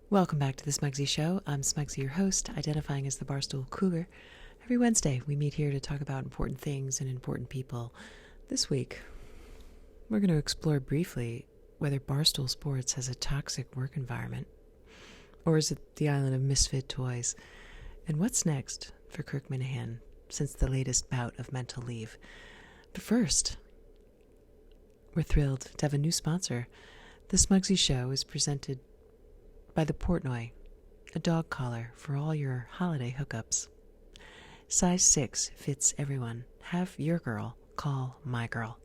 Welcome back to the Smugsy Show. I'm Smugsy, your host, identifying as the Barstool Cougar. Every Wednesday, we meet here to talk about important things and important people. This week, we're going to explore briefly whether Barstool Sports has a toxic work environment, or is it the island of misfit toys? And what's next for Kirk Minahan since the latest bout of mental leave? But first, we're thrilled to have a new sponsor. The Smugsy Show is presented by the Portnoy, a dog collar for all your holiday hookups. Size 6 fits everyone. Have your girl call my girl.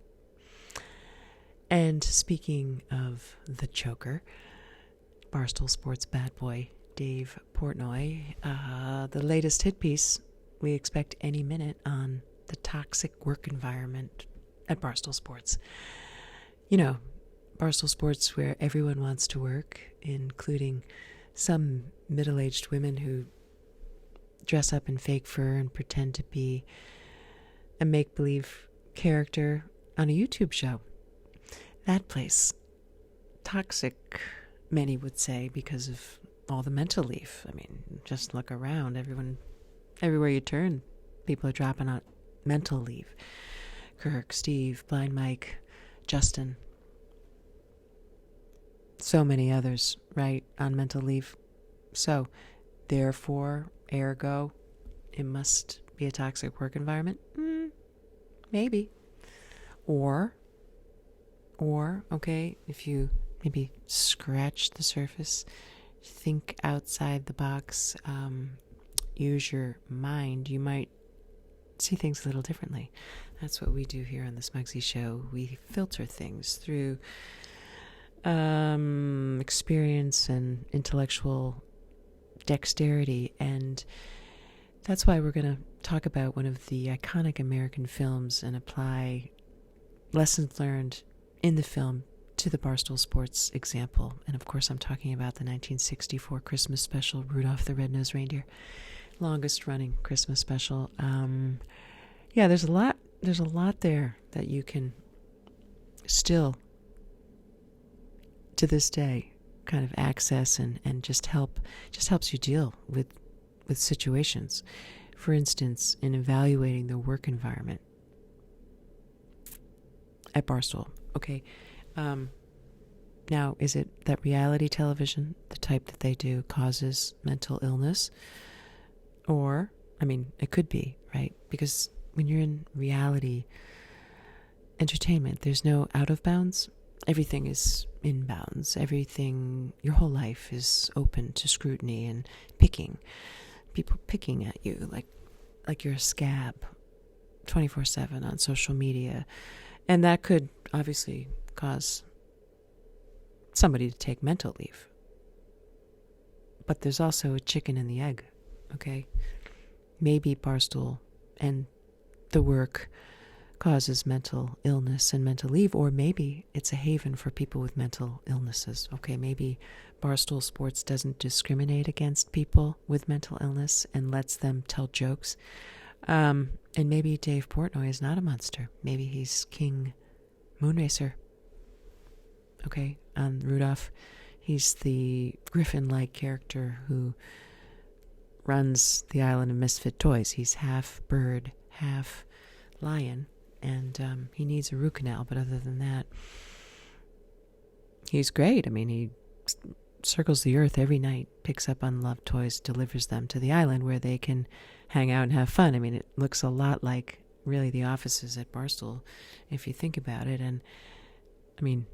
And speaking of the choker, Barstool Sports bad boy Dave Portnoy, the latest hit piece we expect any minute on the toxic work environment at Barstool Sports. You know, Barstool Sports, where everyone wants to work, including some middle-aged women who dress up in fake fur and pretend to be a make-believe character on a YouTube show. That place, toxic, many would say, because of all the mental leave. I mean, just look around. Everywhere you turn, people are dropping out mental leave. Kirk, Steve, Blind Mike, Justin, so many others, right, on mental leave. So, therefore, ergo, it must be a toxic work environment? Maybe. Or, okay, if you maybe scratch the surface, think outside the box, use your mind, you might see things a little differently. That's what we do here on the Smugsy Show. We filter things through experience and intellectual dexterity, and that's why we're going to talk about one of the iconic American films and apply lessons learned in the film to the Barstool Sports example. And of course, I'm talking about the 1964 Christmas special, Rudolph the Red-Nosed Reindeer, longest running Christmas special. Yeah, there's a lot there that you can still, to this day, kind of access and just helps you deal with situations. For instance, in evaluating the work environment at Barstool. Okay, now, is it that reality television, the type that they do, causes mental illness? Or, I mean, it could be, right? Because when you're in reality entertainment, there's no out of bounds. Everything is in bounds. Everything, your whole life is open to scrutiny and picking. People picking at you like you're a scab 24/7 on social media. And that could obviously cause somebody to take mental leave. But there's also a chicken and the egg, okay? Maybe Barstool and the work causes mental illness and mental leave, or maybe it's a haven for people with mental illnesses. Okay, maybe Barstool Sports doesn't discriminate against people with mental illness and lets them tell jokes. And maybe Dave Portnoy is not a monster. Maybe he's King Moonracer. Okay, on Rudolph, he's the griffin-like character who runs the island of misfit toys. He's half bird, half lion. And he needs a root canal, but other than that, he's great. I mean, he circles the earth every night, picks up unloved toys, delivers them to the island where they can hang out and have fun. I mean, it looks a lot like, really, the offices at Barstool, if you think about it. And, I mean,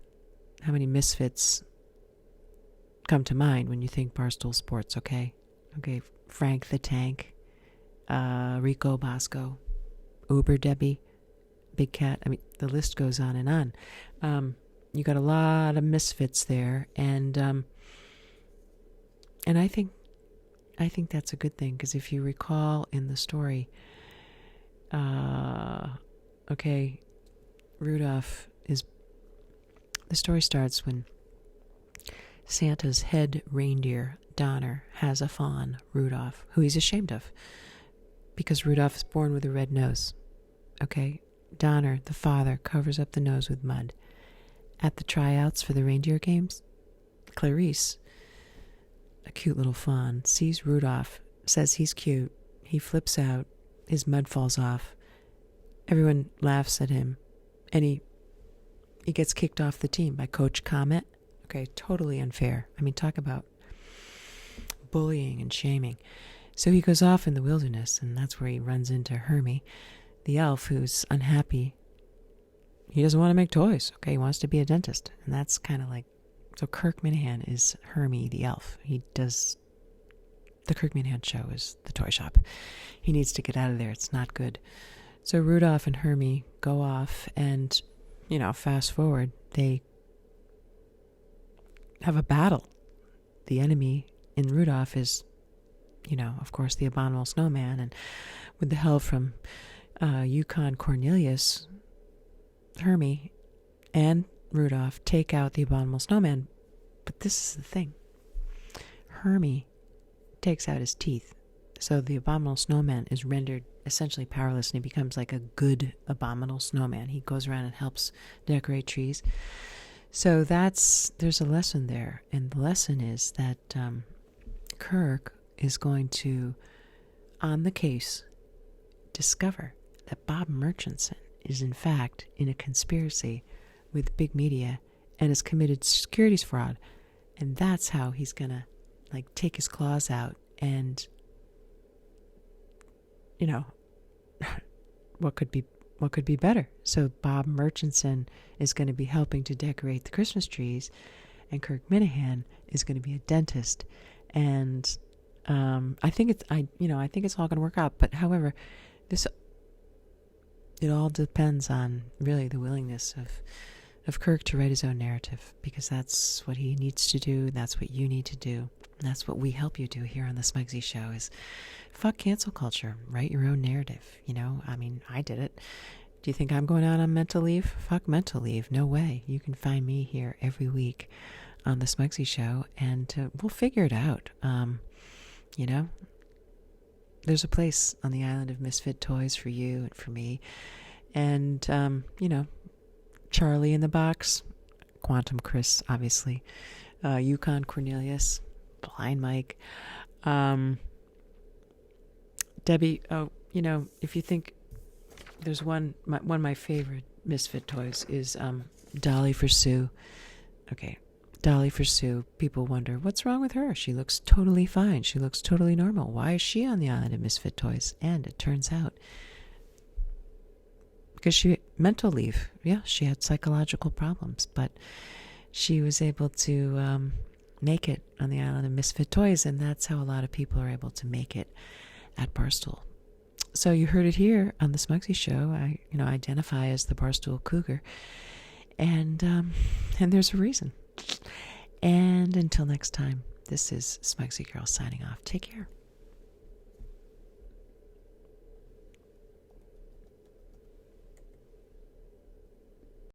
how many misfits come to mind when you think Barstool Sports, okay? Okay, Frank the Tank, Rico Bosco, Uber Debbie, Big Cat. I mean, the list goes on and on. You got a lot of misfits there, and I think that's a good thing, because if you recall in the story, okay, Rudolph is. The story starts when Santa's head reindeer, Donner, has a fawn, Rudolph, who he's ashamed of, because Rudolph is born with a red nose. Okay, Donner, the father, covers up the nose with mud. At the tryouts for the reindeer games, Clarice, a cute little fawn, sees Rudolph, says he's cute. He flips out. His mud falls off. Everyone laughs at him. And he gets kicked off the team by Coach Comet. Okay, totally unfair. I mean, talk about bullying and shaming. So he goes off in the wilderness, and that's where he runs into Hermie, the elf, who's unhappy. He doesn't want to make toys. Okay, he wants to be a dentist. And that's kind of like... So Kirk Minahan is Hermie, the elf. He does... The Kirk Minahan show is the toy shop. He needs to get out of there. It's not good. So Rudolph and Hermie go off, and, fast forward, they have a battle. The enemy in Rudolph is, of course, the Abominable Snowman, and with the help from Yukon Cornelius, Hermie and Rudolph take out the Abominable Snowman. But this is the thing. Hermie takes out his teeth. So the Abominable Snowman is rendered essentially powerless, and he becomes like a good Abominable Snowman. He goes around and helps decorate trees. So there's a lesson there. And the lesson is that Kirk is going to, on the case, discover that Bob Murchison is in fact in a conspiracy with big media and has committed securities fraud. And that's how he's going to take his claws out and, what could be better? So Bob Murchison is going to be helping to decorate the Christmas trees, and Kirk Minahan is going to be a dentist. And I think it's all going to work out. But however, it all depends on really the willingness of Kirk to write his own narrative, because that's what he needs to do. That's what you need to do. And that's what we help you do here on the Smugsy Show is fuck cancel culture. Write your own narrative. I did it. Do you think I'm going out on mental leave? Fuck mental leave. No way. You can find me here every week on the Smugsy Show, and we'll figure it out. There's a place on the island of Misfit toys for you and for me. And, Charlie in the Box, Quantum Chris, obviously, Yukon Cornelius, Blind Mike, Debbie. If you think there's one of my favorite Misfit toys is Dolly for Sue. Okay, Dolly for Sue. People wonder what's wrong with her. She looks totally fine. She looks totally normal. Why is she on the island of Misfit toys? And it turns out, because she mental leave. Yeah, she had psychological problems, but she was able to make it on the island of Misfit toys, and that's how a lot of people are able to make it at Barstool. So you heard it here on the Smugsy Show. I identify as the Barstool Cougar, and there's a reason. And until next time, this is Smugsy Girl signing off. Take care.